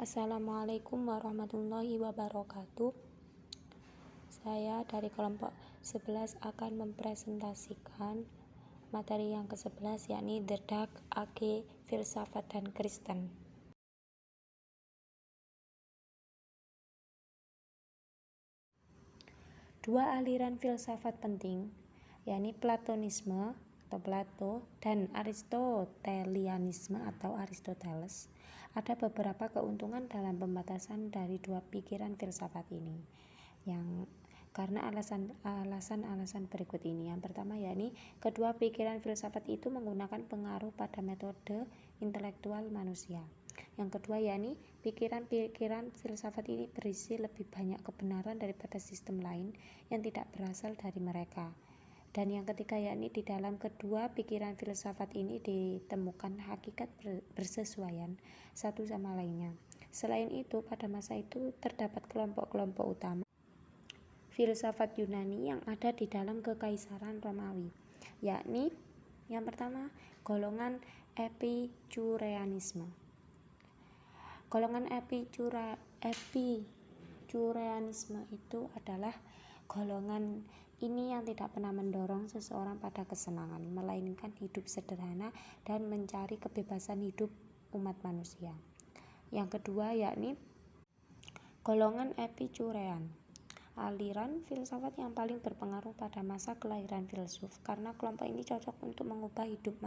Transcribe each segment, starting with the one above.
Assalamualaikum warahmatullahi wabarakatuh. Saya dari kelompok 11 akan mempresentasikan materi yang ke-11, yakni The Dark Age Filsafat dan Kristen. Dua aliran filsafat penting, yakni Platonisme atau Plato dan Aristotelianisme atau Aristoteles. Ada beberapa keuntungan dalam pembatasan dari dua pikiran filsafat ini, karena alasan berikut ini. Yang pertama, yakni kedua pikiran filsafat itu menggunakan pengaruh pada metode intelektual manusia. Yang kedua, yakni pikiran-pikiran filsafat ini berisi lebih banyak kebenaran daripada sistem lain yang tidak berasal dari mereka. Dan yang ketiga, yakni di dalam kedua pikiran filsafat ini ditemukan hakikat bersesuaian satu sama lainnya. Selain itu, pada masa itu terdapat kelompok-kelompok utama filsafat Yunani yang ada di dalam Kekaisaran Romawi, yakni yang pertama, golongan Epikureanisme. Golongan Epikureanisme itu adalah golongan ini yang tidak pernah mendorong seseorang pada kesenangan, melainkan hidup sederhana dan mencari kebebasan hidup umat manusia. Yang kedua, yakni golongan Epikurean, aliran filsafat yang paling berpengaruh pada masa kelahiran filsuf, karena kelompok ini cocok untuk mengubah hidup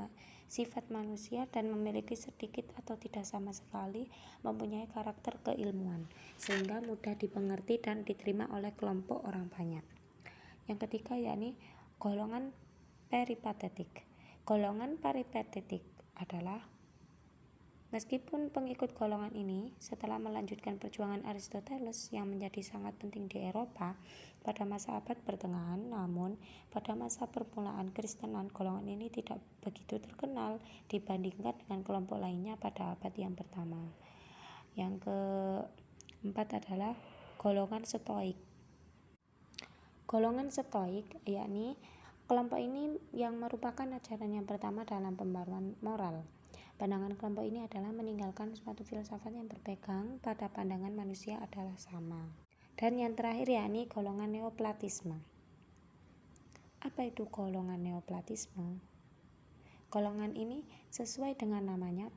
sifat manusia dan memiliki sedikit atau tidak sama sekali mempunyai karakter keilmuan, sehingga mudah dimengerti dan diterima oleh kelompok orang banyak. Yang ketiga, yakni golongan peripatetik. Golongan peripatetik adalah meskipun pengikut golongan ini setelah melanjutkan perjuangan Aristoteles yang menjadi sangat penting di Eropa pada masa abad pertengahan, namun pada masa permulaan Kristenan, golongan ini tidak begitu terkenal dibandingkan dengan kelompok lainnya pada abad yang pertama. Yang keempat adalah golongan Stoik. Golongan Stoik, yakni kelompok ini yang merupakan ajaran yang pertama dalam pembaruan moral. Pandangan kelompok ini adalah meninggalkan suatu filsafat yang berpegang pada pandangan manusia adalah sama. Dan yang terakhir, yakni golongan Neoplatisme. Apa itu golongan Neoplatisme? Golongan ini sesuai dengan namanya,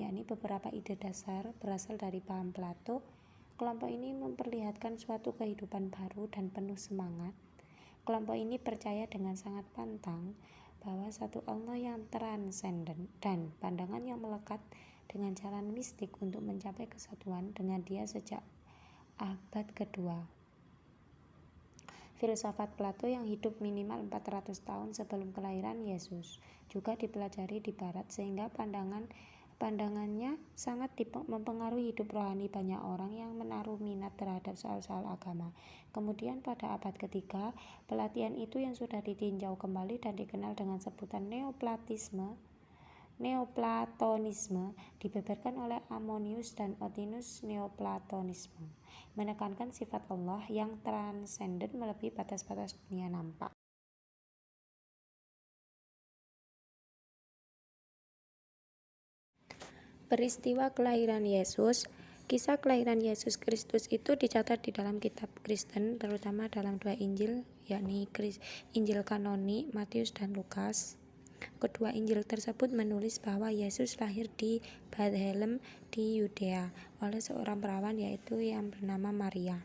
yakni beberapa ide dasar berasal dari paham Plato. Kelompok ini memperlihatkan suatu kehidupan baru dan penuh semangat. Kelompok ini percaya dengan sangat pantang bahwa satu Allah yang transenden dan pandangan yang melekat dengan jalan mistik untuk mencapai kesatuan dengan Dia sejak abad kedua. Filsafat Plato yang hidup minimal 400 tahun sebelum kelahiran Yesus juga dipelajari di Barat, sehingga pandangannya sangat mempengaruhi hidup rohani banyak orang yang menaruh minat terhadap soal-soal agama. Kemudian pada abad ketiga, pelatihan itu yang sudah ditinjau kembali dan dikenal dengan sebutan Neoplatonisme dibeberkan oleh Ammonius dan Othinus. Neoplatonisme menekankan sifat Allah yang transenden melebihi batas-batas dunia nampak. Peristiwa kelahiran Yesus. Kisah kelahiran Yesus Kristus itu dicatat di dalam kitab Kristen, terutama dalam dua Injil, yakni Injil kanoni Matius dan Lukas. Kedua Injil tersebut menulis bahwa Yesus lahir di Bethlehem di Yudea oleh seorang perawan, yaitu yang bernama Maria.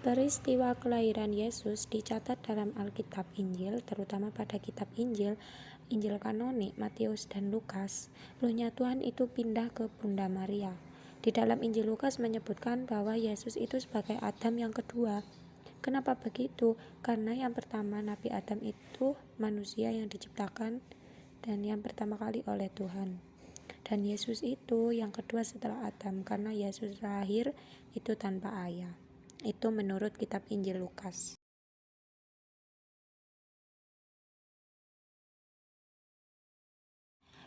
Peristiwa kelahiran Yesus dicatat dalam Alkitab Injil, terutama pada kitab Injil kanoni Matius dan Lukas. Ruhnya Tuhan itu pindah ke Bunda Maria. Di dalam Injil Lukas menyebutkan bahwa Yesus itu sebagai Adam yang kedua. Kenapa begitu? Karena yang pertama, Nabi Adam itu manusia yang diciptakan dan yang pertama kali oleh Tuhan. Dan Yesus itu yang kedua setelah Adam, karena Yesus lahir itu tanpa ayah. Itu menurut kitab Injil Lukas.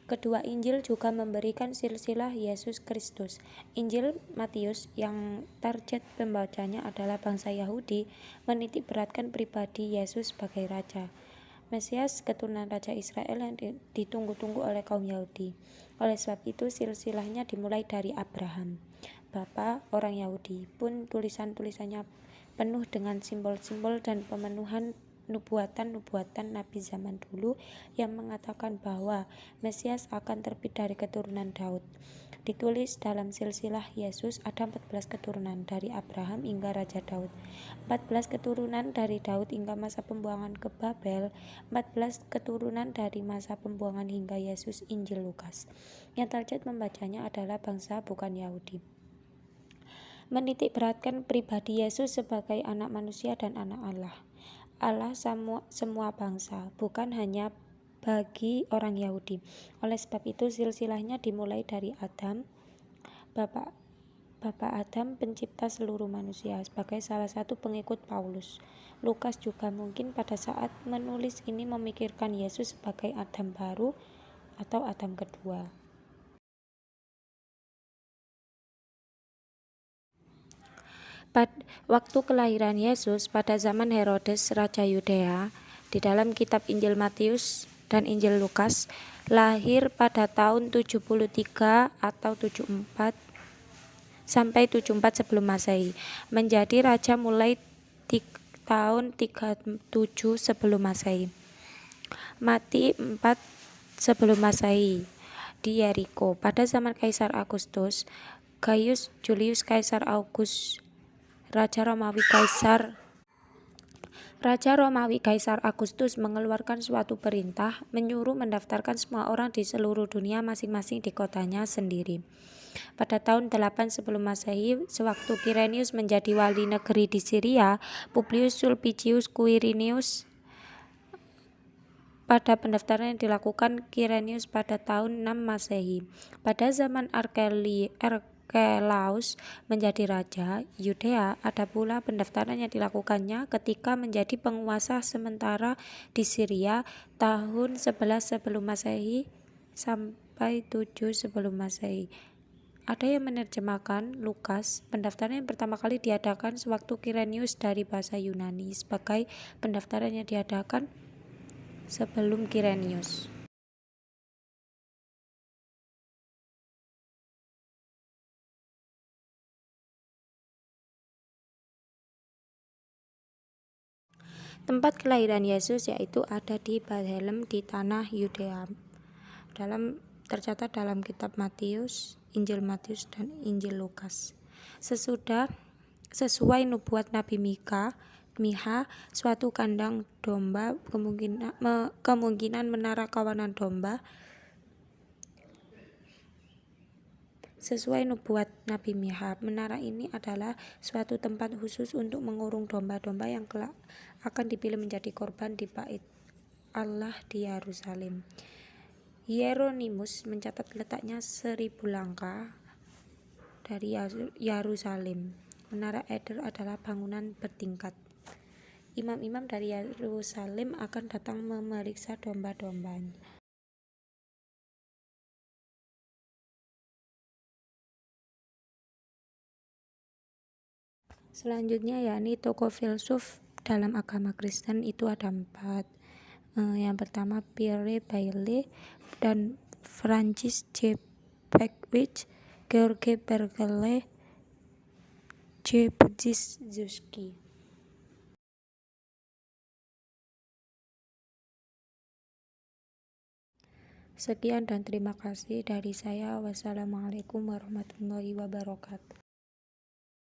Kedua Injil juga memberikan silsilah Yesus Kristus. Injil Matius yang target pembacanya adalah bangsa Yahudi menitik beratkan pribadi Yesus sebagai raja. Mesias keturunan Raja Israel yang ditunggu-tunggu oleh kaum Yahudi. Oleh sebab itu silsilahnya dimulai dari Abraham, bapa orang Yahudi. Pun tulisan-tulisannya penuh dengan simbol-simbol dan pemenuhan nubuatan-nubuatan Nabi zaman dulu yang mengatakan bahwa Mesias akan terbit dari keturunan Daud. Ditulis dalam silsilah Yesus ada 14 keturunan dari Abraham hingga Raja Daud, 14 keturunan dari Daud hingga masa pembuangan ke Babel, 14 keturunan dari masa pembuangan hingga Yesus. Injil Lukas. Yang target membacanya adalah bangsa bukan Yahudi. Menitik beratkan pribadi Yesus sebagai anak manusia dan anak Allah. Allah semua bangsa, bukan hanya bagi orang Yahudi. Oleh sebab itu silsilahnya dimulai dari Adam, Bapak Adam, pencipta seluruh manusia, sebagai salah satu pengikut Paulus. Lukas juga mungkin pada saat menulis ini memikirkan Yesus sebagai Adam baru atau Adam kedua. Waktu kelahiran Yesus pada zaman Herodes Raja Yudea, di dalam kitab Injil Matius dan Injil Lukas, lahir pada tahun 73 atau 74 sampai 74 sebelum Masehi. Menjadi raja mulai tahun 37 sebelum Masehi. Mati 4 sebelum Masehi di Yeriko. Pada zaman Kaisar Agustus, Gaius Julius Kaisar Augustus, Raja Romawi Kaisar Agustus mengeluarkan suatu perintah menyuruh mendaftarkan semua orang di seluruh dunia masing-masing di kotanya sendiri. Pada tahun 8 sebelum Masehi, sewaktu Quirinius menjadi wali negeri di Syria, Publius Sulpicius Quirinius, pada pendaftaran yang dilakukan Quirinius pada tahun 6 Masehi. Pada zaman Archelaus menjadi raja Yudea, ada pula pendaftaran yang dilakukannya ketika menjadi penguasa sementara di Syria tahun 11 sebelum Masehi sampai 7 sebelum Masehi. Ada yang menerjemahkan Lukas, pendaftaran yang pertama kali diadakan sewaktu Quirinius dari bahasa Yunani, sebagai pendaftaran yang diadakan sebelum Quirinius. Tempat kelahiran Yesus yaitu ada di Bethlehem di tanah Yudea. Tercatat dalam kitab Matius, Injil Matius dan Injil Lukas. Sesuai nubuat Nabi Miha, suatu kandang domba kemungkinan menara kawanan domba. Sesuai nubuat Nabi Miha, menara ini adalah suatu tempat khusus untuk mengurung domba-domba yang kelak akan dipilih menjadi korban di bait Allah di Yerusalem. Hieronymus mencatat letaknya 1000 langkah dari Yerusalem. Menara Eder adalah bangunan bertingkat. Imam-imam dari Yerusalem akan datang memeriksa domba-dombanya. Selanjutnya yakni tokoh filsuf dalam agama Kristen itu ada 4. Yang pertama Pierre Bayle dan Francis J. Beckwith, George Berkeley, J. Budziszewski. Sekian dan terima kasih dari saya. Wassalamualaikum warahmatullahi wabarakatuh.